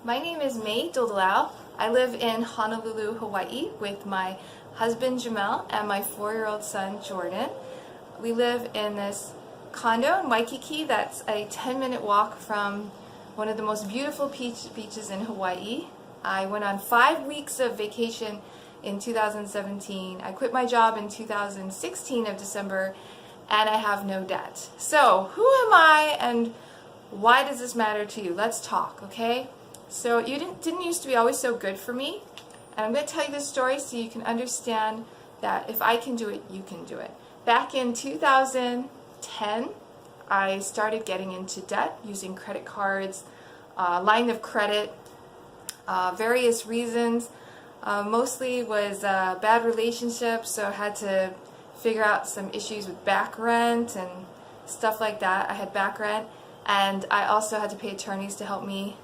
My name is May Doldalau. I live in Honolulu, Hawaii with my husband Jamel and my 4-year-old son Jordan. We live in this condo in Waikiki that's a 10-minute walk from one of the most beautiful beaches in Hawaii. I went on 5 weeks of vacation in 2017. I quit my job in 2016 of December and I have no debt. So who am I and why does this matter to you? Let's talk, okay? So you didn't used to be always so good for me, and I'm going to tell you this story so you can understand that if I can do it, you can do it. Back in 2010, I started getting into debt using credit cards, line of credit, various reasons. Mostly was bad relationships, so I had to figure out some issues with back rent and stuff like that. I had back rent, and I also had to pay attorneys to help me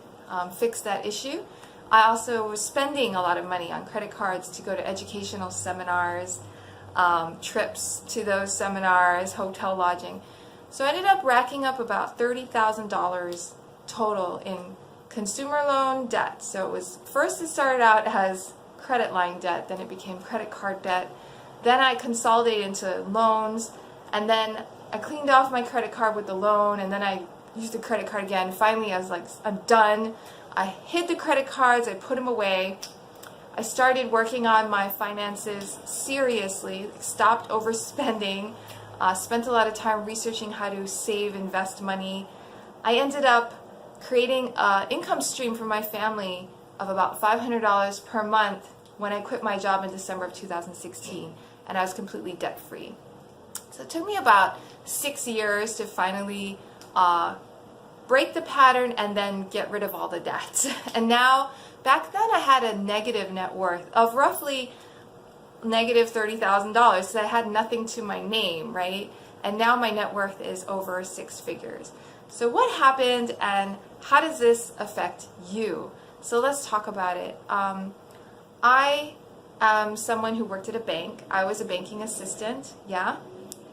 fix that issue. I also was spending a lot of money on credit cards to go to educational seminars, trips to those seminars, hotel lodging. So I ended up racking up about $30,000 total in consumer loan debt. So it started out as credit line debt, then it became credit card debt, then I consolidated into loans, and then I cleaned off my credit card with the loan, and then I used the credit card again. Finally, I was like, I'm done. I hid the credit cards, I put them away. I started working on my finances seriously, stopped overspending, spent a lot of time researching how to save, invest money. I ended up creating an income stream for my family of about $500 per month when I quit my job in December of 2016, and I was completely debt-free. So it took me about 6 years to finally break the pattern and then get rid of all the debt. And now, back then I had a negative net worth of roughly negative $30,000, so I had nothing to my name, right? And now my net worth is over 6 figures. So what happened and how does this affect you? So let's talk about it. I am someone who worked at a bank. I was a banking assistant, yeah?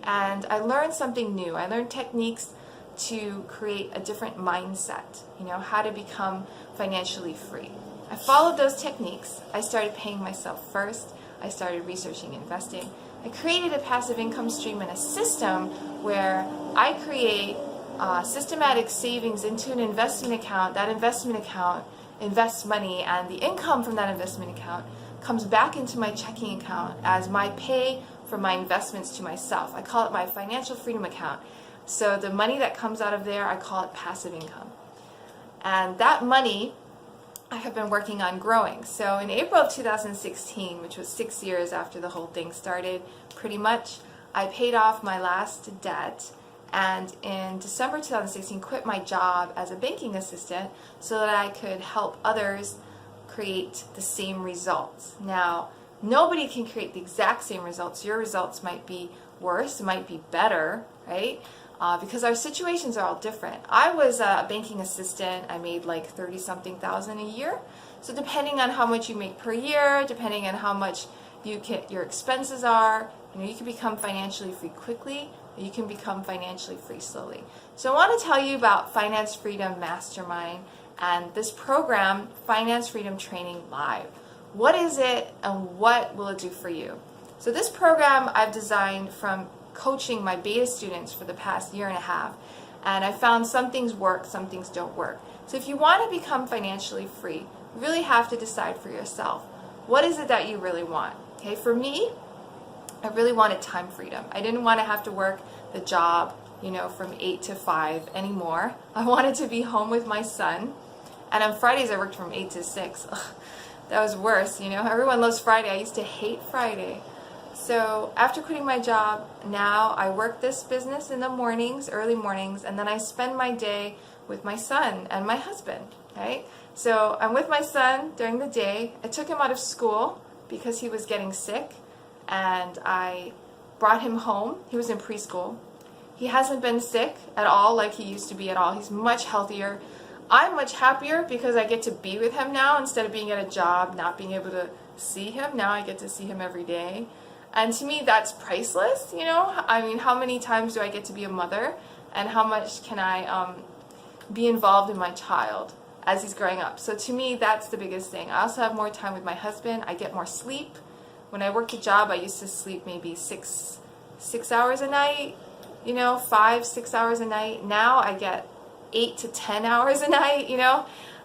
And I learned something new. I learned techniques to create a different mindset, how to become financially free. I followed those techniques. I started paying myself first. I started researching investing. I created a passive income stream and a system where I create systematic savings into an investment account. That investment account invests money, and the income from that investment account comes back into my checking account as my pay for my investments to myself. I call it my financial freedom account. So the money that comes out of there, I call it passive income. And that money I have been working on growing. So in April of 2016, which was 6 years after the whole thing started, pretty much, I paid off my last debt, and in December 2016 quit my job as a banking assistant so that I could help others create the same results. Now, nobody can create the exact same results. Your results might be worse, might be better, right? Because our situations are all different. I was a banking assistant. I made like 30-something thousand a year. So depending on how much you make per year, depending on how much your expenses are, you can become financially free quickly, or you can become financially free slowly. So I want to tell you about Finance Freedom Mastermind and this program, Finance Freedom Training Live. What is it and what will it do for you? So this program I've designed from coaching my beta students for the past year and a half, and I found some things work, some things don't work. So if you want to become financially free, you really have to decide for yourself, what is it that you really want? Okay, for me, I really wanted time freedom. I didn't want to have to work the job, from 8 to 5 anymore. I wanted to be home with my son, and on Fridays I worked from 8 to 6. Ugh, that was worse, Everyone loves Friday. I used to hate Friday. So after quitting my job, now I work this business in the mornings, early mornings, and then I spend my day with my son and my husband, right? So I'm with my son during the day. I took him out of school because he was getting sick, and I brought him home. He was in preschool. He hasn't been sick at all like he used to be at all. He's much healthier. I'm much happier because I get to be with him now instead of being at a job, not being able to see him. Now I get to see him every day. And to me, that's priceless, I mean, how many times do I get to be a mother, and how much can I be involved in my child? as he's growing up. So to me, that's the biggest thing. I also have more time with my husband. I get more sleep. When I worked a job, I used to sleep maybe six hours a night, 5-6 hours a night. Now I get 8 to 10 hours a night,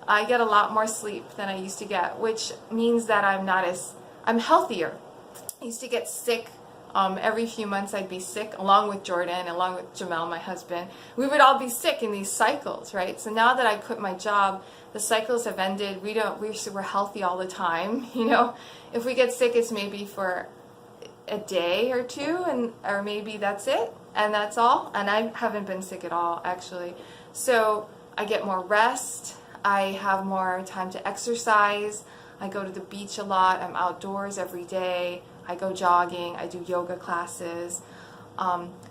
I get a lot more sleep than I used to get, which means that I'm healthier. I used to get sick. Every few months I'd be sick, along with Jordan, along with Jamel, my husband. We would all be sick in these cycles, right? So now that I quit my job, the cycles have ended. We're healthy all the time, If we get sick, it's maybe for a day or two, or maybe that's it, and that's all. And I haven't been sick at all, actually. So I get more rest. I have more time to exercise. I go to the beach a lot. I'm outdoors every day. I go jogging. I do yoga classes.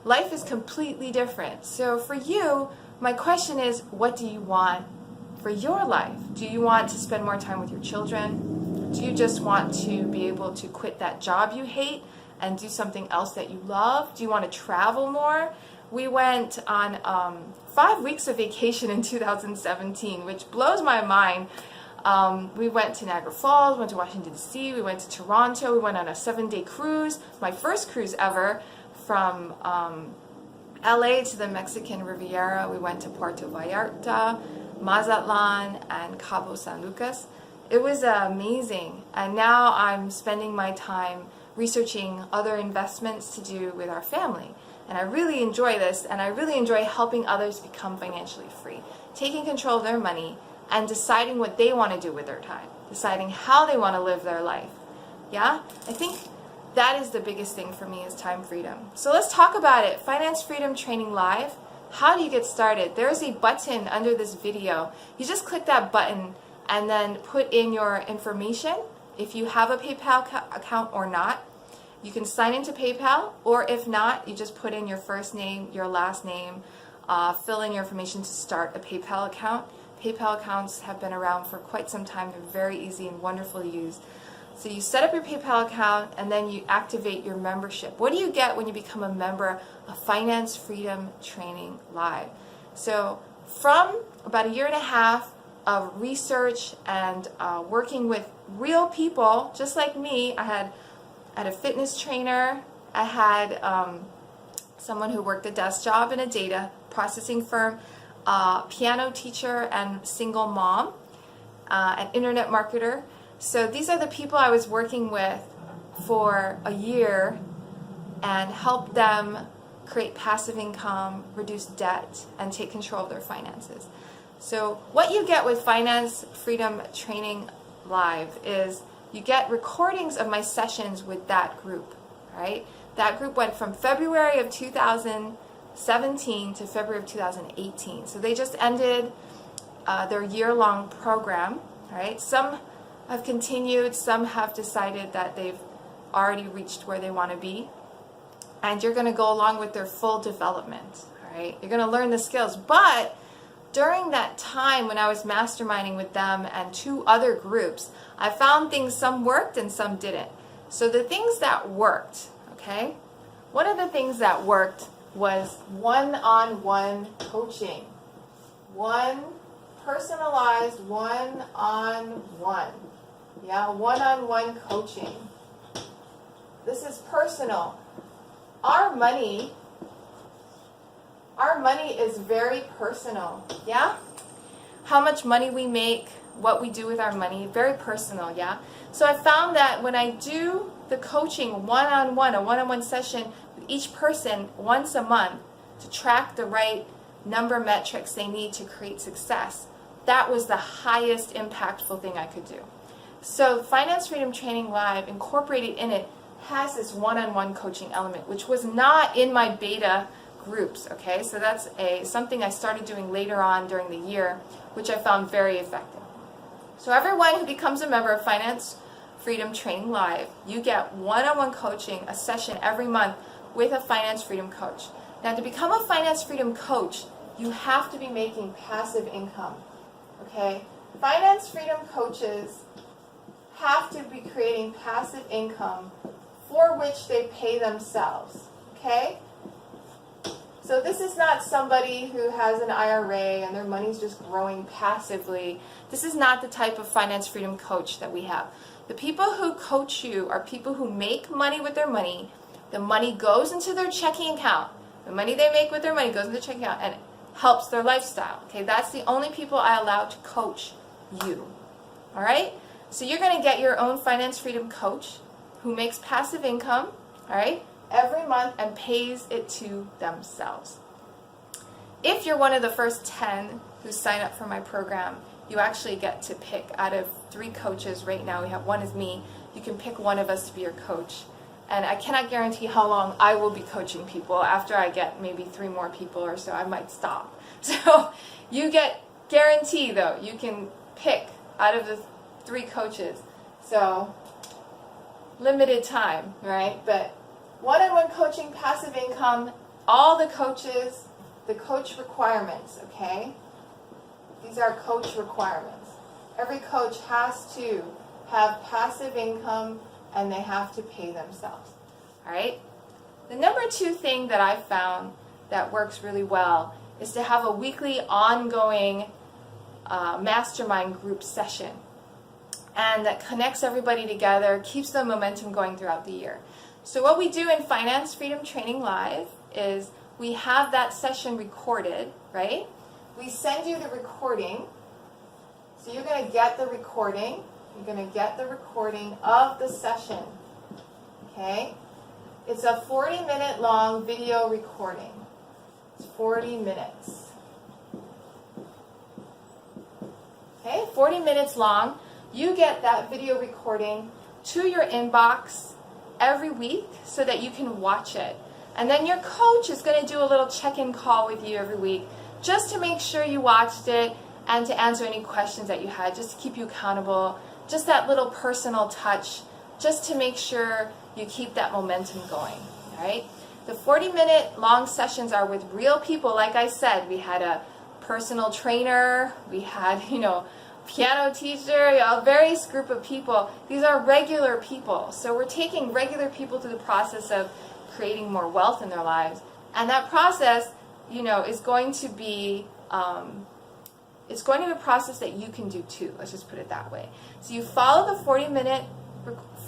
Life is completely different. So for you, my question is, what do you want for your life? Do you want to spend more time with your children? Do you just want to be able to quit that job you hate and do something else that you love? Do you want to travel more? We went on 5 weeks of vacation in 2017, which blows my mind. We went to Niagara Falls, went to Washington, D.C., we went to Toronto, we went on a 7-day cruise, my first cruise ever, from LA to the Mexican Riviera. We went to Puerto Vallarta, Mazatlan, and Cabo San Lucas. It was amazing, and now I'm spending my time researching other investments to do with our family. And I really enjoy this, and I really enjoy helping others become financially free, taking control of their money, and deciding what they want to do with their time, deciding how they want to live their life. Yeah? I think that is the biggest thing for me, is time freedom. So let's talk about it. Finance Freedom Training Live. How do you get started? There's a button under this video. You just click that button and then put in your information, if you have a PayPal account or not. You can sign into PayPal, or if not, you just put in your first name, your last name, fill in your information to start a PayPal account. PayPal accounts have been around for quite some time. They're very easy and wonderful to use. So you set up your PayPal account, and then you activate your membership. What do you get when you become a member of Finance Freedom Training Live? So from about 1.5 years of research and working with real people, just like me, I had a fitness trainer, I had someone who worked a desk job in a data processing firm, piano teacher and single mom, an internet marketer. So these are the people I was working with for a year and help them create passive income, reduce debt, and take control of their finances. So what you get with Finance Freedom Training Live is you get recordings of my sessions with that group, right? That group went from February of 2017 to February of 2018. So they just ended their year-long program, right? Some have continued, some have decided that they've already reached where they want to be. And you're going to go along with their full development, right? You're going to learn the skills. But during that time when I was masterminding with them and 2 other groups, I found things, some worked and some didn't. So the things that worked, okay? One of the things that worked was one-on-one coaching. Personalized one-on-one. Yeah, one-on-one coaching. This is personal. Our money is very personal, yeah? How much money we make, what we do with our money, very personal, yeah? So I found that when I do the coaching one-on-one, a one-on-one session with each person once a month to track the right number metrics they need to create success, that was the highest impactful thing I could do. So Finance Freedom Training Live, incorporated in it, has this one-on-one coaching element, which was not in my beta groups, okay? So that's something I started doing later on during the year, which I found very effective. So everyone who becomes a member of Finance Freedom Training Live, you get one-on-one coaching, a session every month with a Finance Freedom coach. Now, to become a Finance Freedom coach, you have to be making passive income, okay? Finance Freedom coaches have to be creating passive income for which they pay themselves, okay? So this is not somebody who has an IRA and their money's just growing passively. This is not the type of finance freedom coach that we have. The people who coach you are people who make money with their money. The money goes into their checking account. The money they make with their money goes into their checking account and helps their lifestyle. Okay, that's the only people I allow to coach you. All right? So you're going to get your own finance freedom coach who makes passive income, all right, every month and pays it to themselves. If you're one of the first 10 who sign up for my program, you actually get to pick out of 3 coaches right now. We have one is me. You can pick one of us to be your coach. And I cannot guarantee how long I will be coaching people. After I get maybe 3 more people or so, I might stop. So you get guarantee though. You can pick out of the 3 coaches. So limited time, right? But one-on-one coaching, passive income, all the coaches, the coach requirements, okay? These are coach requirements. Every coach has to have passive income and they have to pay themselves, all right? The number 2 thing that I found that works really well is to have a weekly ongoing mastermind group session. And that connects everybody together, keeps the momentum going throughout the year. So what we do in Finance Freedom Training Live is we have that session recorded, right? We send you the recording. So you're going to get the recording. You're going to get the recording of the session, okay? It's a 40-minute long video recording. It's 40 minutes. Okay, 40 minutes long. You get that video recording to your inbox every week so that you can watch it. And then your coach is going to do a little check-in call with you every week just to make sure you watched it and to answer any questions that you had, just to keep you accountable, just that little personal touch, just to make sure you keep that momentum going, all right? The 40-minute long sessions are with real people. Like I said, we had a personal trainer, we had, piano teacher, a various group of people. These are regular people. So we're taking regular people through the process of creating more wealth in their lives. And that process, is going to be, it's going to be a process that you can do too. Let's just put it that way. So you follow the 40-minute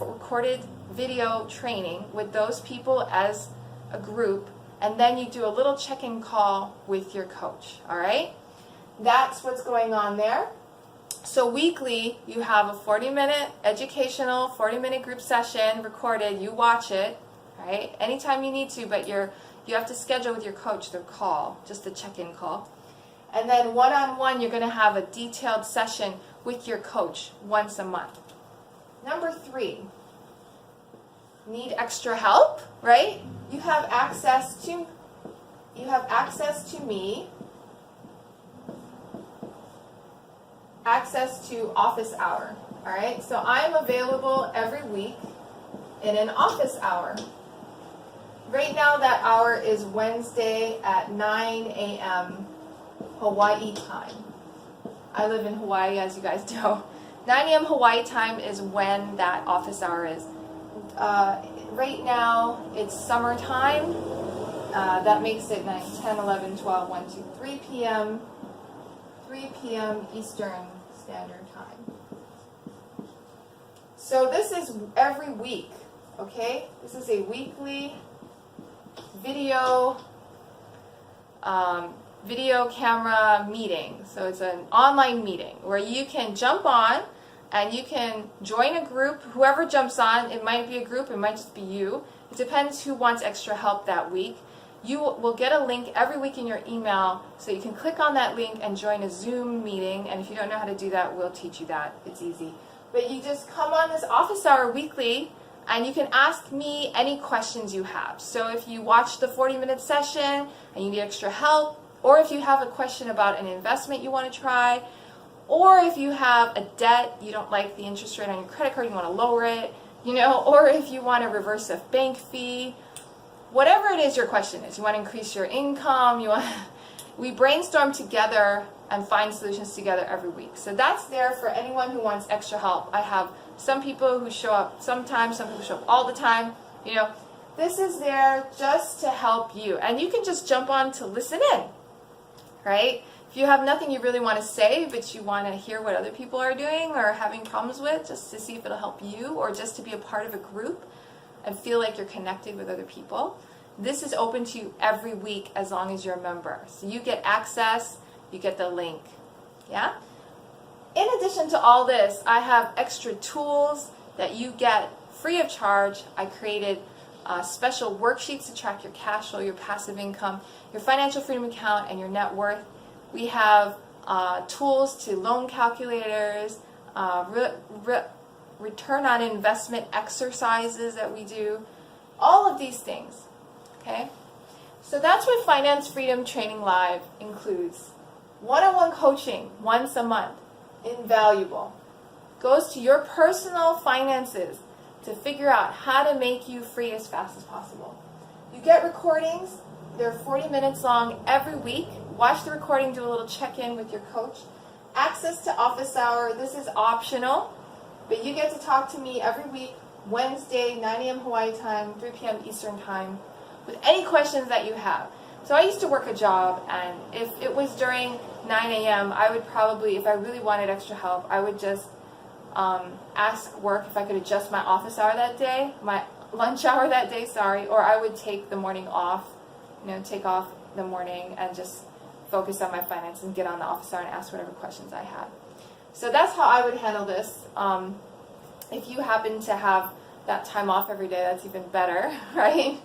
recorded video training with those people as a group, and then you do a little check-in call with your coach, all right? That's what's going on there. So weekly, you have a 40-minute educational, 40-minute group session recorded. You watch it, right? Anytime you need to, but you have to schedule with your coach the call, just a check-in call. And then one-on-one, you're going to have a detailed session with your coach once a month. Number 3, need extra help, right? You have access to me. Access to office hour, all right? So I'm available every week in an office hour. Right now that hour is Wednesday at 9 a.m. Hawaii time. I live in Hawaii, as you guys know. 9 a.m. Hawaii time is when that office hour is. Right now it's summertime. That makes it 9, 10, 11, 12, 1, 2, 3 p.m. 3 p.m. Eastern Standard Time. So this is every week, okay? This is a weekly video camera meeting. So it's an online meeting where you can jump on and you can join a group. Whoever jumps on, it might be a group, it might just be you. It depends who wants extra help that week. You will get a link every week in your email, so you can click on that link and join a Zoom meeting. And if you don't know how to do that, we'll teach you that. It's easy. But you just come on this office hour weekly, and you can ask me any questions you have. So if you watch the 40-minute session and you need extra help, or if you have a question about an investment you want to try, or if you have a debt, you don't like the interest rate on your credit card, you want to lower it, or if you want to reverse a bank fee, whatever it is your question is, you want to increase your income, we brainstorm together and find solutions together every week. So that's there for anyone who wants extra help. I have some people who show up sometimes, some people show up all the time. This is there just to help you. And you can just jump on to listen in, right? If you have nothing you really want to say, but you want to hear what other people are doing or having problems with, just to see if it'll help you, or just to be a part of a group and feel like you're connected with other people, this is open to you every week as long as you're a member. So you get access, you get the link. Yeah? In addition to all this, I have extra tools that you get free of charge. I created special worksheets to track your cash flow, your passive income, your financial freedom account, and your net worth. We have tools to loan calculators, return on investment exercises that we do, all of these things. Okay? So that's what Finance Freedom Training Live includes. One-on-one coaching once a month, invaluable. Goes to your personal finances to figure out how to make you free as fast as possible. You get recordings. They're 40 minutes long every week. Watch the recording, do a little check-in with your coach. Access to office hour. This is optional, but you get to talk to me every week, Wednesday, 9 a.m. Hawaii time, 3 p.m. Eastern time, with any questions that you have. So I used to work a job, and if it was during 9 a.m., I would probably, if I really wanted extra help, I would just ask work if I could adjust my office hour that day, my lunch hour that day, or I would take the morning off, take off the morning and just focus on my finance and get on the office hour and ask whatever questions I had. So that's how I would handle this. If you happen to have that time off every day, that's even better, right?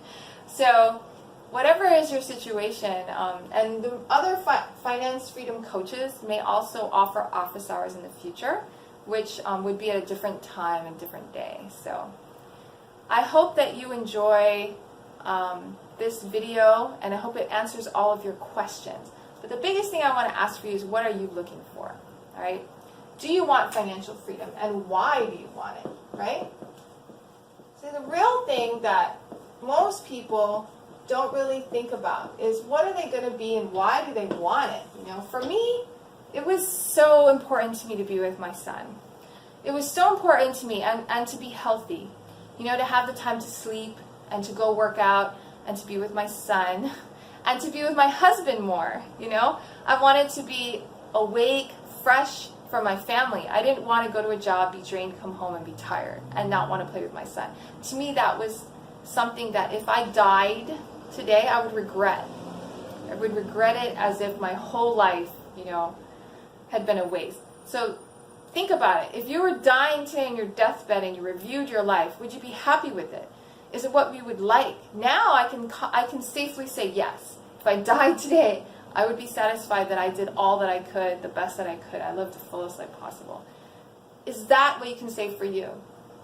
So whatever is your situation, and the other finance freedom coaches may also offer office hours in the future, which would be at a different time and different day. So I hope that you enjoy this video, and I hope it answers all of your questions. But the biggest thing I want to ask for you is, what are you looking for? All right? Do you want financial freedom, and why do you want it? Right? So the real thing that most people don't really think about is, what are they going to be and why do they want it? For me, it was so important to me to be with my son. It was so important to me, and to be healthy. To have the time to sleep and to go work out and to be with my son and to be with my husband more. I wanted to be awake, fresh for my family. I didn't want to go to a job, be drained, come home and be tired and not want to play with my son. To me, that was something that if I died today, I would regret. I would regret it as if my whole life, had been a waste. So think about it. If you were dying today in your deathbed and you reviewed your life, would you be happy with it? Is it what we would like? Now I can safely say yes. If I died today, I would be satisfied that I did all that I could, the best that I could. I lived the fullest life possible. Is that what you can say for you?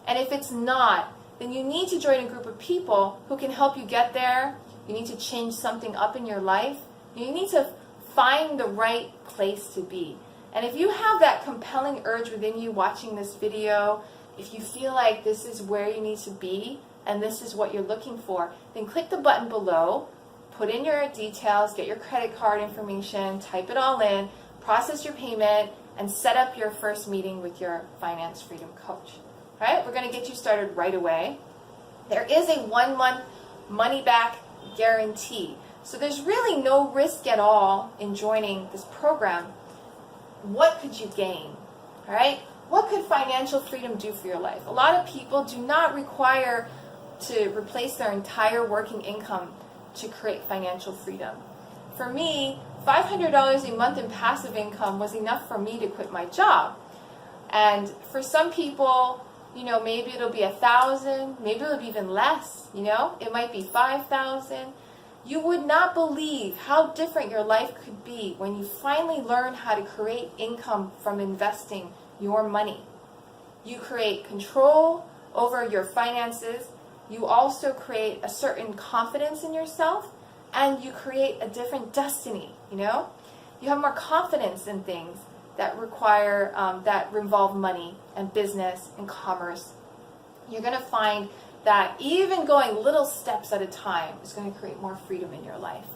And if it's not, then you need to join a group of people who can help you get there. You need to change something up in your life. You need to find the right place to be. And if you have that compelling urge within you watching this video, if you feel like this is where you need to be and this is what you're looking for, then click the button below, put in your details, get your credit card information, type it all in, process your payment, and set up your first meeting with your finance freedom coach. All right, we're going to get you started right away. There is a 1-month money-back guarantee. So there's really no risk at all in joining this program. What could you gain? All right? What could financial freedom do for your life? A lot of people do not require to replace their entire working income to create financial freedom. For me, $500 a month in passive income was enough for me to quit my job. And for some people, maybe it'll be $1,000, maybe it'll be even less, it might be $5,000. You would not believe how different your life could be when you finally learn how to create income from investing your money. You create control over your finances. You also create a certain confidence in yourself, and you create a different destiny, You have more confidence in things that require, that involve money and business and commerce. You're going to find that even going little steps at a time is going to create more freedom in your life.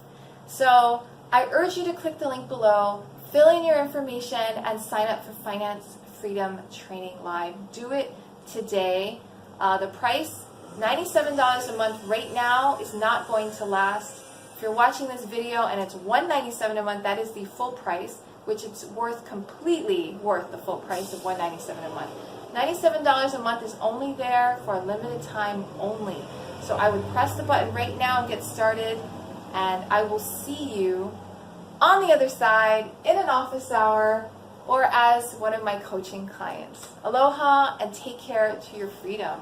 So I urge you to click the link below, fill in your information, and sign up for Finance Freedom Training Live. Do it today. The price $97 a month right now is not going to last. If you're watching this video and it's $197 a month, that is the full price, which it's completely worth the full price of $197 a month. $97 a month is only there for a limited time only. So I would press the button right now and get started, and I will see you on the other side in an office hour or as one of my coaching clients. Aloha and take care to your freedom.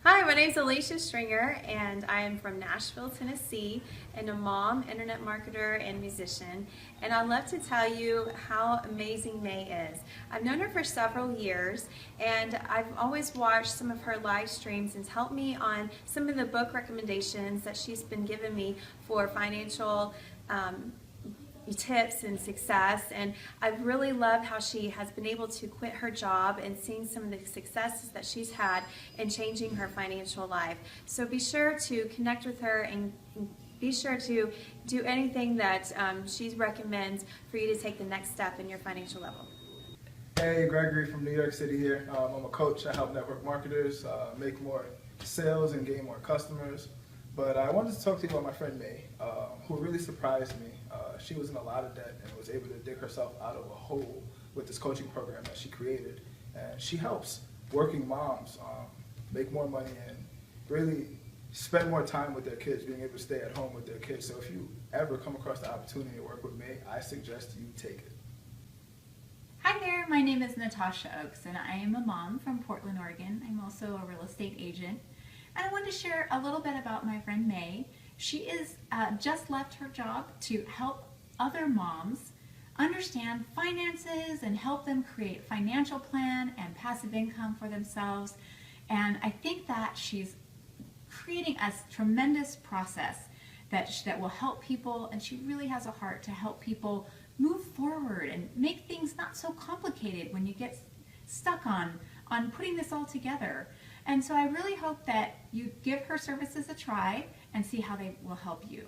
Hi, my name is Alicia Stringer, and I am from Nashville, Tennessee, and a mom, internet marketer, and musician. And I'd love to tell you how amazing May is. I've known her for several years, and I've always watched some of her live streams and helped me on some of the book recommendations that she's been giving me for financial tips and success. And I've really loved how she has been able to quit her job and seeing some of the successes that she's had in changing her financial life. So be sure to connect with her and be sure to do anything that she recommends for you to take the next step in your financial level. Hey, Gregory from New York City here. I'm a coach. I help network marketers make more sales and gain more customers. But I wanted to talk to you about my friend May, who really surprised me. She was in a lot of debt and was able to dig herself out of a hole with this coaching program that she created. And she helps working moms make more money and really spend more time with their kids, being able to stay at home with their kids. So if you ever come across the opportunity to work with May, I suggest you take it. Hi there, my name is Natasha Oaks, and I am a mom from Portland, Oregon. I'm also a real estate agent. And I wanted to share a little bit about my friend May. She is just left her job to help other moms understand finances and help them create a financial plan and passive income for themselves. And I think that she's creating a tremendous process that will help people, and she really has a heart to help people move forward and make things not so complicated when you get stuck on putting this all together. And so I really hope that you give her services a try and see how they will help you.